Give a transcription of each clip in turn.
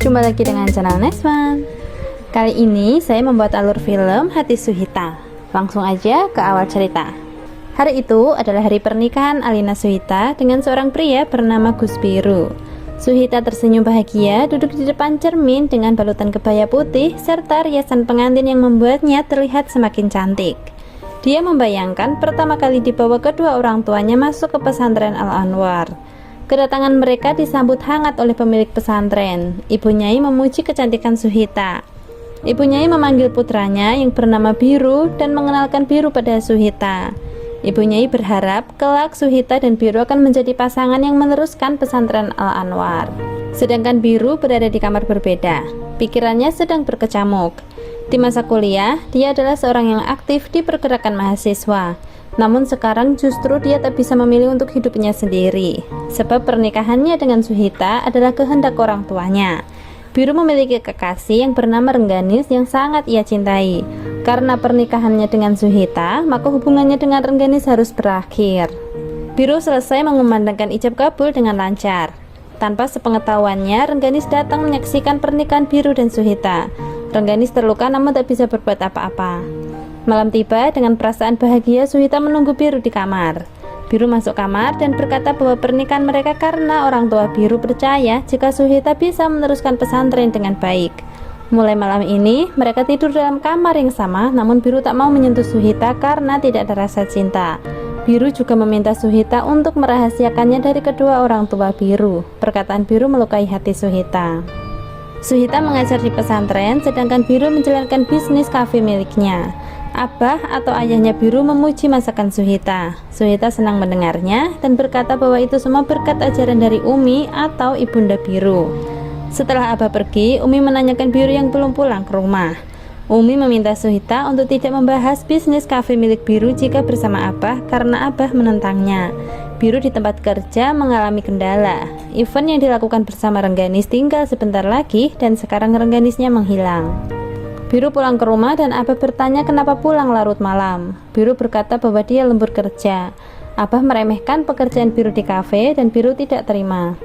Jumpa lagi dengan channel Neswan. Kali ini saya membuat alur film Hati Suhita. Langsung aja ke awal cerita. Hari itu adalah hari pernikahan Alina Suhita dengan seorang pria bernama Gus Biru. Suhita tersenyum bahagia duduk di depan cermin dengan balutan kebaya putih serta riasan pengantin yang membuatnya terlihat semakin cantik. Dia membayangkan pertama kali dibawa kedua orang tuanya masuk ke pesantren Al-Anwar. Kedatangan mereka disambut hangat oleh pemilik pesantren. Ibu Nyai memuji kecantikan Suhita. Ibu Nyai memanggil putranya yang bernama Biru dan mengenalkan Biru pada Suhita. Ibu Nyai berharap kelak Suhita dan Biru akan menjadi pasangan yang meneruskan pesantren Al-Anwar. Sedangkan Biru berada di kamar berbeda. Pikirannya sedang berkecamuk. Di masa kuliah, dia adalah seorang yang aktif di pergerakan mahasiswa. Namun sekarang justru dia tak bisa memilih untuk hidupnya sendiri. Sebab pernikahannya dengan Suhita adalah kehendak orang tuanya. Biru memiliki kekasih yang bernama Rengganis yang sangat ia cintai. Karena pernikahannya dengan Suhita, maka hubungannya dengan Rengganis harus berakhir. Biru selesai mengumandangkan ijab kabul dengan lancar. Tanpa sepengetahuannya, Rengganis datang menyaksikan pernikahan Biru dan Suhita. Rengganis terluka namun tak bisa berbuat apa-apa. Malam tiba, dengan perasaan bahagia Suhita menunggu Biru di kamar. Biru masuk kamar dan berkata bahwa pernikahan mereka karena orang tua Biru percaya jika Suhita bisa meneruskan pesantren dengan baik. Mulai malam ini, mereka tidur dalam kamar yang sama, namun Biru tak mau menyentuh Suhita karena tidak ada rasa cinta. Biru juga meminta Suhita untuk merahasiakannya dari kedua orang tua Biru. Perkataan Biru melukai hati Suhita. Suhita mengajar di pesantren, sedangkan Biru menjalankan bisnis kafe miliknya. Abah atau ayahnya Biru memuji masakan Suhita. Suhita senang mendengarnya dan berkata bahwa itu semua berkat ajaran dari Umi atau ibunda Biru. Setelah Abah pergi, Umi menanyakan Biru yang belum pulang ke rumah. Umi meminta Suhita untuk tidak membahas bisnis kafe milik Biru jika bersama Abah karena Abah menentangnya. Biru di tempat kerja mengalami kendala. Event yang dilakukan bersama Rengganis tinggal sebentar lagi dan sekarang Rengganisnya menghilang. Biru pulang ke rumah dan Abah bertanya kenapa pulang larut malam. Biru berkata bahwa dia lembur kerja. Abah meremehkan pekerjaan Biru di kafe dan Biru tidak terima.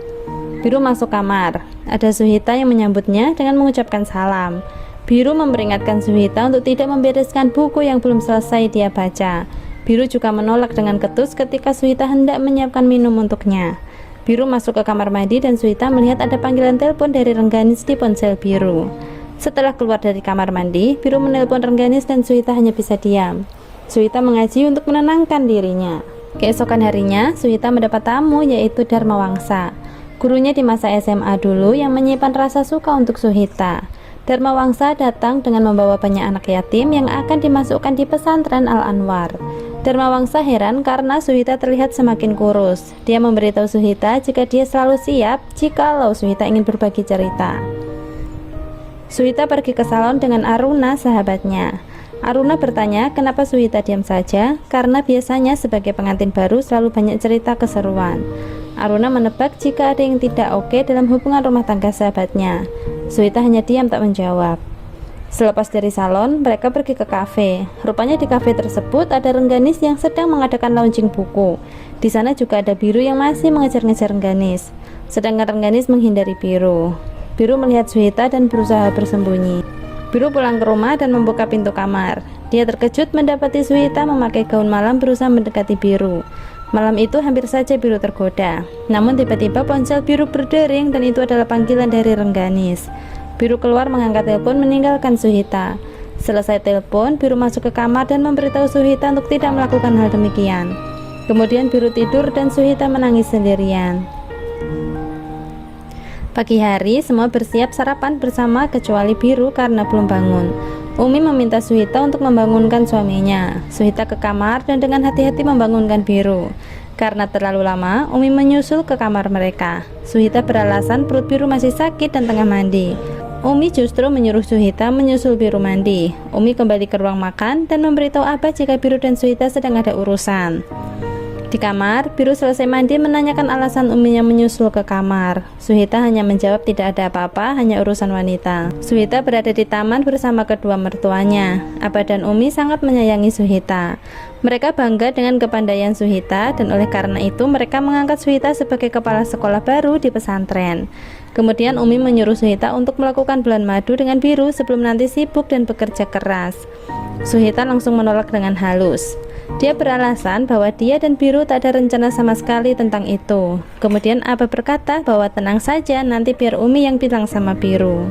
Biru masuk kamar. Ada Suhita yang menyambutnya dengan mengucapkan salam. Biru memperingatkan Suhita untuk tidak membereskan buku yang belum selesai dia baca. Biru juga menolak dengan ketus ketika Suhita hendak menyiapkan minum untuknya. Biru masuk ke kamar mandi dan Suhita melihat ada panggilan telepon dari Rengganis di ponsel Biru. Setelah keluar dari kamar mandi, Biru menelpon Rengganis dan Suhita hanya bisa diam. Suhita mengaji untuk menenangkan dirinya. Keesokan harinya, Suhita mendapat tamu yaitu Dharma Wangsa, gurunya di masa SMA dulu yang menyimpan rasa suka untuk Suhita. Dharma Wangsa datang dengan membawa banyak anak yatim yang akan dimasukkan di pesantren Al-Anwar. Dharma Wangsa heran karena Suhita terlihat semakin kurus. Dia memberitahu Suhita jika dia selalu siap jikalau Suhita ingin berbagi cerita. Suhita pergi ke salon dengan Aruna, sahabatnya. Aruna bertanya kenapa Suhita diam saja, karena biasanya sebagai pengantin baru selalu banyak cerita keseruan. Aruna menebak jika ada yang tidak oke dalam hubungan rumah tangga sahabatnya. Suhita hanya diam tak menjawab. Selepas dari salon, mereka pergi ke kafe. Rupanya di kafe tersebut ada Rengganis yang sedang mengadakan launching buku. Di sana juga ada Biru yang masih mengejar-ngejar Rengganis. Sedangkan Rengganis menghindari Biru. Biru melihat Suhita dan berusaha bersembunyi. Biru pulang ke rumah dan membuka pintu kamar. Dia terkejut mendapati Suhita memakai gaun malam berusaha mendekati Biru. Malam itu hampir saja Biru tergoda. Namun tiba-tiba ponsel Biru berdering dan itu adalah panggilan dari Rengganis. Biru keluar mengangkat telepon meninggalkan Suhita. Selesai telepon, Biru masuk ke kamar dan memberitahu Suhita untuk tidak melakukan hal demikian. Kemudian Biru tidur dan Suhita menangis sendirian. Pagi hari, semua bersiap sarapan bersama kecuali Biru karena belum bangun. Umi meminta Suhita untuk membangunkan suaminya. Suhita ke kamar dan dengan hati-hati membangunkan Biru. Karena terlalu lama, Umi menyusul ke kamar mereka. Suhita beralasan perut Biru masih sakit dan tengah mandi. Umi justru menyuruh Suhita menyusul Biru mandi. Umi kembali ke ruang makan dan memberitahu Abah jika Biru dan Suhita sedang ada urusan. Di kamar, Biru selesai mandi menanyakan alasan Uminya menyusul ke kamar. Suhita hanya menjawab tidak ada apa-apa, hanya urusan wanita. Suhita berada di taman bersama kedua mertuanya. Aba dan Umi sangat menyayangi Suhita. Mereka bangga dengan kepandaian Suhita dan oleh karena itu mereka mengangkat Suhita sebagai kepala sekolah baru di pesantren. Kemudian Umi menyuruh Suhita untuk melakukan bulan madu dengan Biru sebelum nanti sibuk dan bekerja keras. Suhita langsung menolak dengan halus. Dia beralasan bahwa dia dan Biru tak ada rencana sama sekali tentang itu. Kemudian Aba berkata bahwa tenang saja, nanti biar Umi yang bilang sama Biru.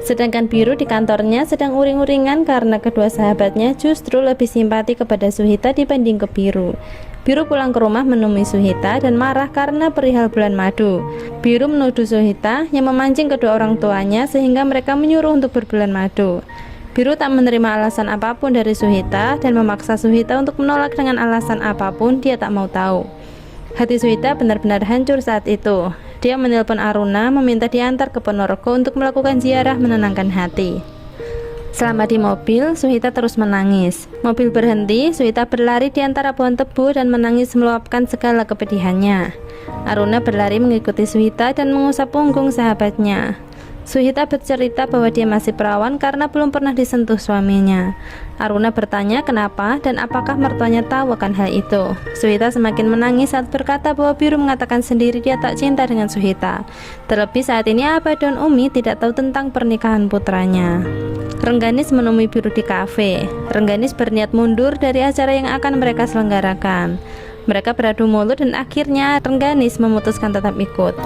Sedangkan Biru di kantornya sedang uring-uringan karena kedua sahabatnya justru lebih simpati kepada Suhita dibanding ke Biru. Biru pulang ke rumah menemui Suhita dan marah karena perihal bulan madu. Biru menuduh Suhita yang memancing kedua orang tuanya sehingga mereka menyuruh untuk berbulan madu. Biru tak menerima alasan apapun dari Suhita dan memaksa Suhita untuk menolak dengan alasan apapun, dia tak mau tahu. Hati Suhita benar-benar hancur saat itu. Dia menelpon Aruna meminta diantar ke Ponorogo untuk melakukan ziarah menenangkan hati. Selama di mobil, Suhita terus menangis. Mobil berhenti, Suhita berlari di antara pohon tebu dan menangis meluapkan segala kepedihannya. Aruna berlari mengikuti Suhita dan mengusap punggung sahabatnya. Suhita bercerita bahwa dia masih perawan karena belum pernah disentuh suaminya. Aruna bertanya kenapa dan apakah mertuanya tahu akan hal itu. Suhita semakin menangis saat berkata bahwa Biru mengatakan sendiri dia tak cinta dengan Suhita. Terlebih saat ini Aba dan Umi tidak tahu tentang pernikahan putranya. Rengganis menemui Biru di kafe. Rengganis berniat mundur dari acara yang akan mereka selenggarakan. Mereka beradu mulut dan akhirnya Rengganis memutuskan tetap ikut.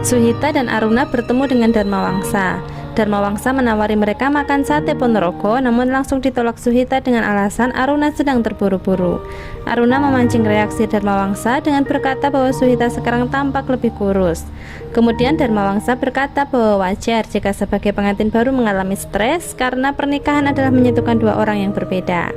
Suhita dan Aruna bertemu dengan Dharma Wangsa. Dharma Wangsa menawari mereka makan sate Ponorogo, namun langsung ditolak Suhita dengan alasan Aruna sedang terburu-buru. Aruna memancing reaksi Dharma Wangsa dengan berkata bahwa Suhita sekarang tampak lebih kurus. Kemudian Dharma Wangsa berkata bahwa wajar jika sebagai pengantin baru mengalami stres karena pernikahan adalah menyatukan dua orang yang berbeda.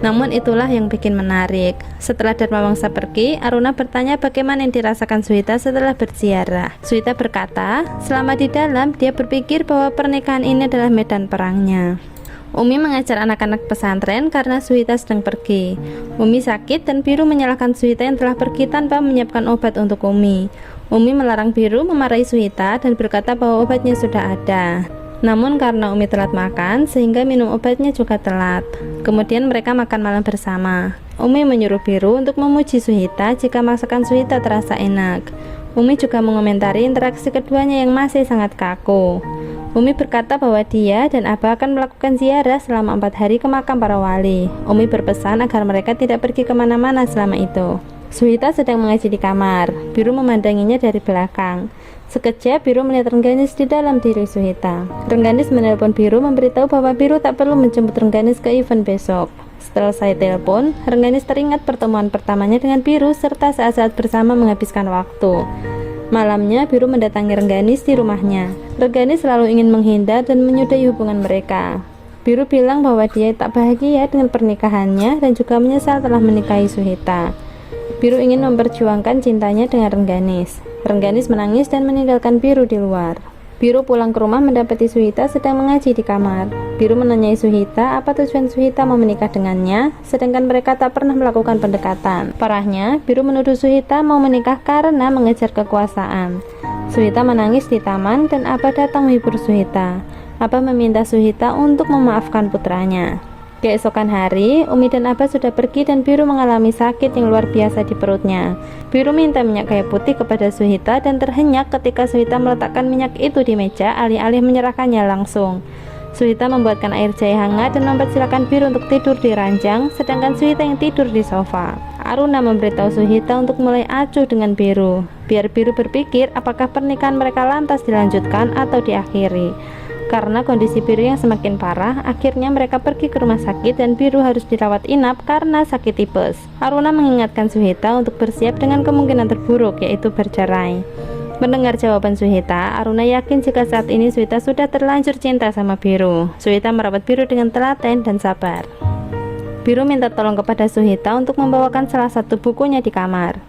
Namun itulah yang bikin menarik. Setelah Dharma Wangsa pergi, Aruna bertanya bagaimana yang dirasakan Suhita setelah berziarah. Suhita berkata, selama di dalam dia berpikir bahwa pernikahan ini adalah medan perangnya. Umi mengajar anak-anak pesantren karena Suhita sedang pergi. Umi sakit dan Biru menyalahkan Suhita yang telah pergi tanpa menyiapkan obat untuk Umi. Umi melarang Biru memarahi Suhita dan berkata bahwa obatnya sudah ada. Namun karena Umi telat makan sehingga minum obatnya juga telat. Kemudian mereka makan malam bersama. Umi menyuruh Biru untuk memuji Suhita jika masakan Suhita terasa enak. Umi juga mengomentari interaksi keduanya yang masih sangat kaku. Umi berkata bahwa dia dan Aba akan melakukan ziarah selama 4 hari ke makam para wali. Umi berpesan agar mereka tidak pergi kemana-mana selama itu. Suhita sedang mengaji di kamar. Biru memandanginya dari belakang. Sekejap Biru melihat Rengganis di dalam diri Suhita. Rengganis menelpon Biru memberitahu bahwa Biru tak perlu menjemput Rengganis ke event besok. Setelah saya telepon, Rengganis teringat pertemuan pertamanya dengan Biru serta saat-saat bersama menghabiskan waktu. Malamnya Biru mendatangi Rengganis di rumahnya. Rengganis selalu ingin menghindar dan menyudahi hubungan mereka. Biru bilang bahwa dia tak bahagia dengan pernikahannya dan juga menyesal telah menikahi Suhita. Biru ingin memperjuangkan cintanya dengan Rengganis. Rengganis menangis dan meninggalkan Biru di luar. Biru pulang ke rumah mendapati Suhita sedang mengaji di kamar. Biru menanyai Suhita apa tujuan Suhita mau menikah dengannya, sedangkan mereka tak pernah melakukan pendekatan. Parahnya, Biru menuduh Suhita mau menikah karena mengejar kekuasaan. Suhita menangis di taman dan Aba datang menghibur Suhita. Aba meminta Suhita untuk memaafkan putranya. Keesokan hari, Umi dan Aba sudah pergi dan Biru mengalami sakit yang luar biasa di perutnya. Biru minta minyak kayu putih kepada Suhita dan terhenyak ketika Suhita meletakkan minyak itu di meja alih-alih menyerahkannya langsung. Suhita membuatkan air jahe hangat dan mempersilahkan Biru untuk tidur di ranjang, sedangkan Suhita yang tidur di sofa. Aruna memberitahu Suhita untuk mulai acuh dengan Biru, biar Biru berpikir apakah pernikahan mereka lantas dilanjutkan atau diakhiri. Karena kondisi Biru yang semakin parah, akhirnya mereka pergi ke rumah sakit dan Biru harus dirawat inap karena sakit tipes. Aruna mengingatkan Suhita untuk bersiap dengan kemungkinan terburuk, yaitu bercerai. Mendengar jawaban Suhita, Aruna yakin jika saat ini Suhita sudah terlanjur cinta sama Biru. Suhita merawat Biru dengan telaten dan sabar. Biru minta tolong kepada Suhita untuk membawakan salah satu bukunya di kamar.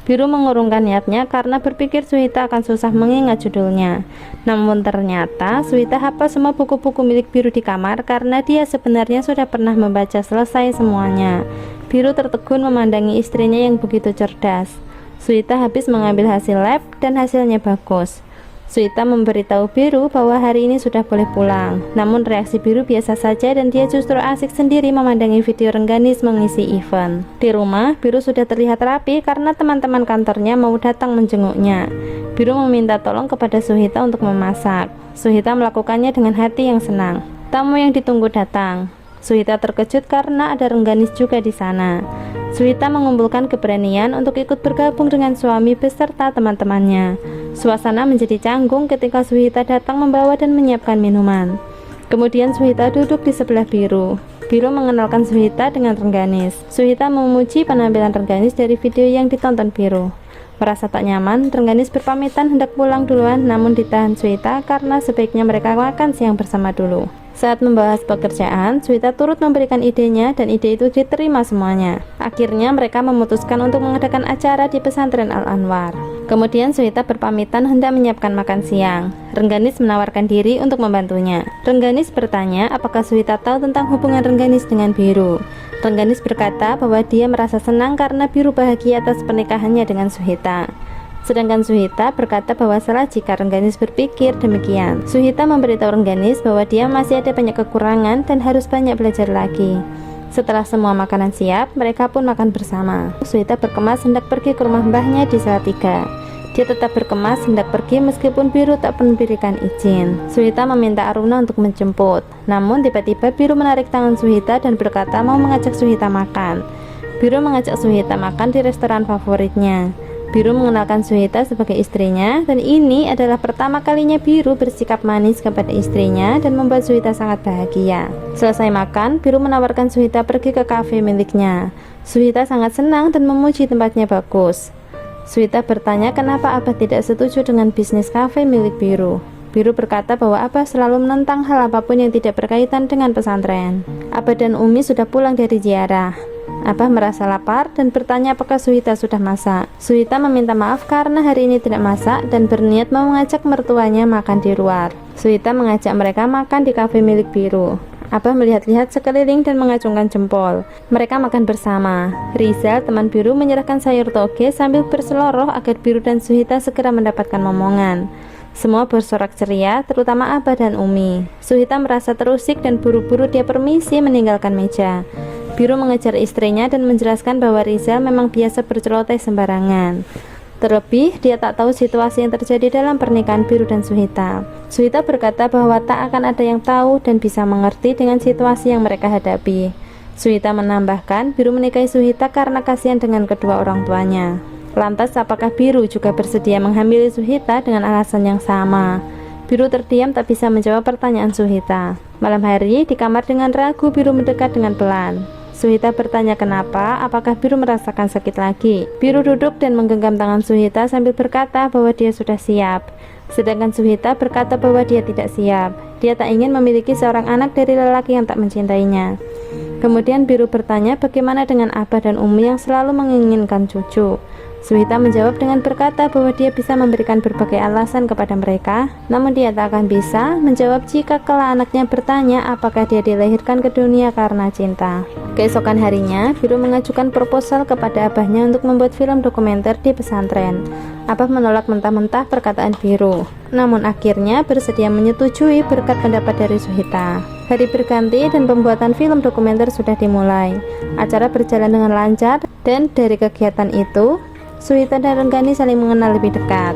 Biru mengurungkan niatnya karena berpikir Suhita akan susah mengingat judulnya. Namun ternyata Suhita hafal semua buku-buku milik Biru di kamar karena dia sebenarnya sudah pernah membaca selesai semuanya. Biru tertegun memandangi istrinya yang begitu cerdas. Suhita habis mengambil hasil lab dan hasilnya bagus. Suhita memberitahu Biru bahwa hari ini sudah boleh pulang. Namun reaksi Biru biasa saja dan dia justru asik sendiri memandangi video Rengganis mengisi event. Di rumah, Biru sudah terlihat rapi karena teman-teman kantornya mau datang menjenguknya. Biru meminta tolong kepada Suhita untuk memasak. Suhita melakukannya dengan hati yang senang. Tamu yang ditunggu datang. Suhita terkejut karena ada Rengganis juga di sana. Suhita mengumpulkan keberanian untuk ikut bergabung dengan suami beserta teman-temannya. Suasana menjadi canggung ketika Suhita datang membawa dan menyiapkan minuman. Kemudian Suhita duduk di sebelah Biru. Biru mengenalkan Suhita dengan Rengganis. Suhita memuji penampilan Rengganis dari video yang ditonton Biru. Merasa tak nyaman, Rengganis berpamitan hendak pulang duluan, namun ditahan Suhita karena sebaiknya mereka makan siang bersama dulu. Saat membahas pekerjaan, Suhita turut memberikan idenya dan ide itu diterima semuanya. Akhirnya mereka memutuskan untuk mengadakan acara di pesantren Al-Anwar. Kemudian Suhita berpamitan hendak menyiapkan makan siang. Rengganis menawarkan diri untuk membantunya. Rengganis bertanya apakah Suhita tahu tentang hubungan Rengganis dengan Biru. Rengganis berkata bahwa dia merasa senang karena Biru bahagia atas pernikahannya dengan Suhita. Sedangkan Suhita berkata bahwa salah jika Rengganis berpikir demikian. Suhita memberitahu Rengganis bahwa dia masih ada banyak kekurangan dan harus banyak belajar lagi. Setelah semua makanan siap, mereka pun makan bersama. Suhita berkemas hendak pergi ke rumah mbahnya di Salatiga. Dia tetap berkemas hendak pergi meskipun Biru tak memberikan izin. Suhita meminta Aruna untuk menjemput. Namun tiba-tiba Biru menarik tangan Suhita dan berkata mau mengajak Suhita makan. Biru mengajak Suhita makan di restoran favoritnya. Biru mengenalkan Suhita sebagai istrinya, dan ini adalah pertama kalinya Biru bersikap manis kepada istrinya dan membuat Suhita sangat bahagia. Selesai makan, Biru menawarkan Suhita pergi ke kafe miliknya. Suhita sangat senang dan memuji tempatnya bagus. Suhita bertanya kenapa Abah tidak setuju dengan bisnis kafe milik Biru. Biru berkata bahwa Abah selalu menentang hal apapun yang tidak berkaitan dengan pesantren. Abah dan Umi sudah pulang dari ziarah. Abah merasa lapar dan bertanya apakah Suhita sudah masak. Suhita meminta maaf karena hari ini tidak masak dan berniat mau mengajak mertuanya makan di luar. Suhita mengajak mereka makan di kafe milik Biru. Abah melihat-lihat sekeliling dan mengacungkan jempol. Mereka makan bersama. Rizal, teman Biru, menyerahkan sayur toge sambil berseloroh agar Biru dan Suhita segera mendapatkan momongan. Semua bersorak ceria, terutama Abah dan Umi. Suhita merasa terusik dan buru-buru dia permisi meninggalkan meja. Biru mengejar istrinya dan menjelaskan bahwa Rizal memang biasa berceloteh sembarangan. Terlebih, dia tak tahu situasi yang terjadi dalam pernikahan Biru dan Suhita. Suhita berkata bahwa tak akan ada yang tahu dan bisa mengerti dengan situasi yang mereka hadapi. Suhita menambahkan, Biru menikahi Suhita karena kasihan dengan kedua orang tuanya. Lantas, apakah Biru juga bersedia menghamili Suhita dengan alasan yang sama? Biru terdiam tak bisa menjawab pertanyaan Suhita. Malam hari, di kamar dengan ragu, Biru mendekat dengan pelan. Suhita bertanya kenapa, apakah Biru merasakan sakit lagi. Biru duduk dan menggenggam tangan Suhita sambil berkata bahwa dia sudah siap. Sedangkan Suhita berkata bahwa dia tidak siap. Dia tak ingin memiliki seorang anak dari lelaki yang tak mencintainya. Kemudian Biru bertanya bagaimana dengan Abah dan Umi yang selalu menginginkan cucu. Suhita menjawab dengan berkata bahwa dia bisa memberikan berbagai alasan kepada mereka, namun dia tak akan bisa menjawab jika kelak anaknya bertanya apakah dia dilahirkan ke dunia karena cinta. Keesokan harinya, Biru mengajukan proposal kepada abahnya untuk membuat film dokumenter di pesantren. Abah menolak mentah-mentah perkataan Biru, namun akhirnya bersedia menyetujui berkat pendapat dari Suhita. Hari berganti dan pembuatan film dokumenter sudah dimulai. Acara berjalan dengan lancar dan dari kegiatan itu, Suhita dan Rengganis saling mengenal lebih dekat.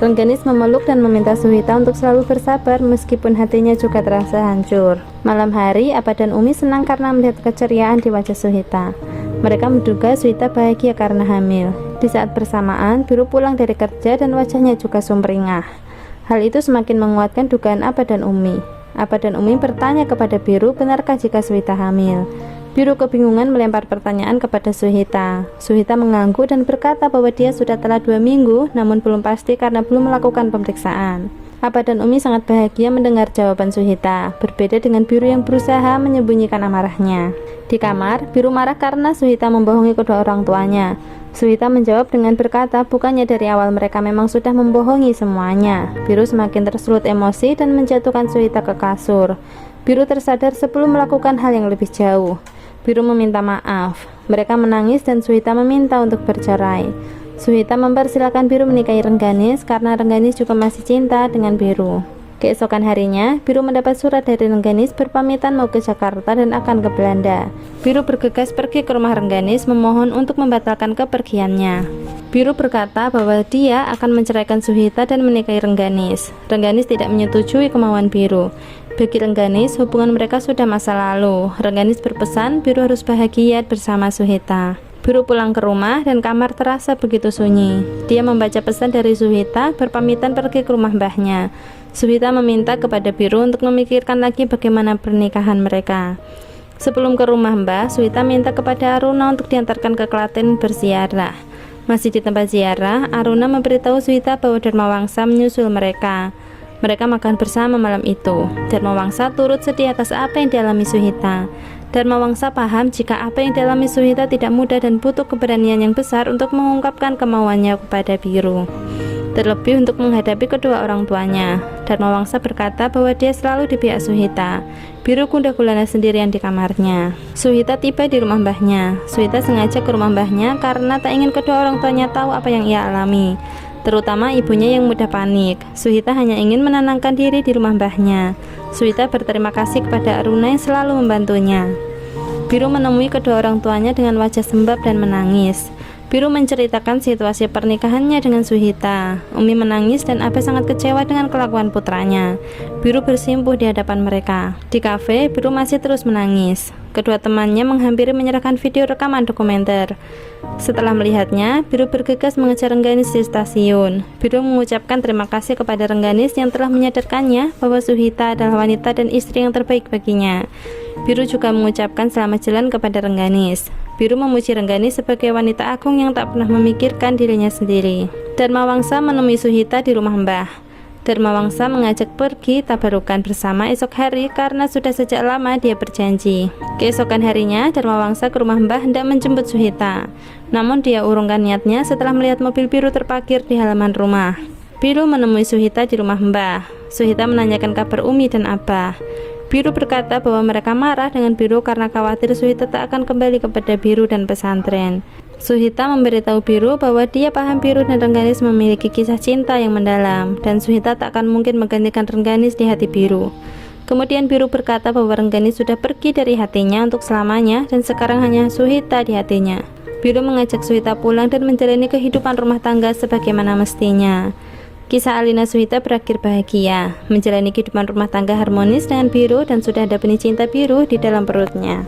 Rengganis memeluk dan meminta Suhita untuk selalu bersabar meskipun hatinya juga terasa hancur. Malam hari, Abah dan Umi senang karena melihat keceriaan di wajah Suhita. Mereka menduga Suhita bahagia karena hamil. Di saat bersamaan, Biru pulang dari kerja dan wajahnya juga sumringah. Hal itu semakin menguatkan dugaan Abah dan Umi. Abah dan Umi bertanya kepada Biru, benarkah jika Suhita hamil? Biru kebingungan melempar pertanyaan kepada Suhita. Suhita mengangguk dan berkata bahwa dia sudah telah 2 minggu, namun belum pasti karena belum melakukan pemeriksaan. Abah dan Umi sangat bahagia mendengar jawaban Suhita, berbeda dengan Biru yang berusaha menyembunyikan amarahnya. Di kamar, Biru marah karena Suhita membohongi kedua orang tuanya. Suhita menjawab dengan berkata bukannya dari awal mereka memang sudah membohongi semuanya. Biru semakin tersulut emosi dan menjatuhkan Suhita ke kasur. Biru tersadar sebelum melakukan hal yang lebih jauh. Biru meminta maaf. Mereka menangis dan Suhita meminta untuk bercerai. Suhita mempersilahkan Biru menikahi Rengganis karena Rengganis juga masih cinta dengan Biru. Keesokan harinya, Biru mendapat surat dari Rengganis berpamitan mau ke Jakarta dan akan ke Belanda. Biru bergegas pergi ke rumah Rengganis memohon untuk membatalkan kepergiannya. Biru berkata bahwa dia akan menceraikan Suhita dan menikahi Rengganis. Rengganis tidak menyetujui kemauan Biru. Bagi Rengganis, hubungan mereka sudah masa lalu. Rengganis berpesan Biru harus bahagia bersama Suhita. Biru pulang ke rumah dan kamar terasa begitu sunyi. Dia membaca pesan dari Suhita berpamitan pergi ke rumah mbahnya. Suhita meminta kepada Biru untuk memikirkan lagi bagaimana pernikahan mereka. Sebelum ke rumah Mbah, Suhita minta kepada Aruna untuk diantarkan ke Klaten berziarah. Masih di tempat ziarah, Aruna memberitahu Suhita bahwa Dharmawangsa menyusul mereka. Mereka makan bersama malam itu. Dharmawangsa turut sedih atas apa yang dialami Suhita. Dharmawangsa paham jika apa yang dialami Suhita tidak mudah dan butuh keberanian yang besar untuk mengungkapkan kemauannya kepada Biru. Terlebih untuk menghadapi kedua orang tuanya. Dharmawangsa berkata bahwa dia selalu di pihak Suhita. Biru gundah gulana sendirian di kamarnya. Suhita tiba di rumah mbahnya. Suhita sengaja ke rumah mbahnya karena tak ingin kedua orang tuanya tahu apa yang ia alami, terutama ibunya yang mudah panik. Suhita hanya ingin menenangkan diri di rumah mbahnya. Suhita berterima kasih kepada Aruna yang selalu membantunya. Biru menemui kedua orang tuanya dengan wajah sembab dan menangis. Biru menceritakan situasi pernikahannya dengan Suhita. Umi menangis dan Abe sangat kecewa dengan kelakuan putranya. Biru bersimpuh di hadapan mereka. Di kafe, Biru masih terus menangis. Kedua temannya menghampiri menyerahkan video rekaman dokumenter. Setelah melihatnya, Biru bergegas mengejar Rengganis di stasiun. Biru mengucapkan terima kasih kepada Rengganis yang telah menyadarkannya bahwa Suhita adalah wanita dan istri yang terbaik baginya. Biru juga mengucapkan selamat jalan kepada Rengganis. Biru memuji Rengganis sebagai wanita agung yang tak pernah memikirkan dirinya sendiri. Dharmawangsa menemui Suhita di rumah Mbah. Dharmawangsa mengajak pergi tabarukan bersama esok hari karena sudah sejak lama dia berjanji. Keesokan harinya, Dharmawangsa ke rumah Mbah hendak menjemput Suhita. Namun dia urungkan niatnya setelah melihat mobil Biru terparkir di halaman rumah. Biru menemui Suhita di rumah Mbah. Suhita menanyakan kabar Umi dan Abah. Biru berkata bahwa mereka marah dengan Biru karena khawatir Suhita tak akan kembali kepada Biru dan pesantren. Suhita memberitahu Biru bahwa dia paham Biru dan Rengganis memiliki kisah cinta yang mendalam, dan Suhita tak akan mungkin menggantikan Rengganis di hati Biru. Kemudian Biru berkata bahwa Rengganis sudah pergi dari hatinya untuk selamanya dan sekarang hanya Suhita di hatinya. Biru mengajak Suhita pulang dan menjalani kehidupan rumah tangga sebagaimana mestinya. Kisah Alina Suhita berakhir bahagia, menjalani kehidupan rumah tangga harmonis dengan Biru dan sudah ada benih cinta Biru di dalam perutnya.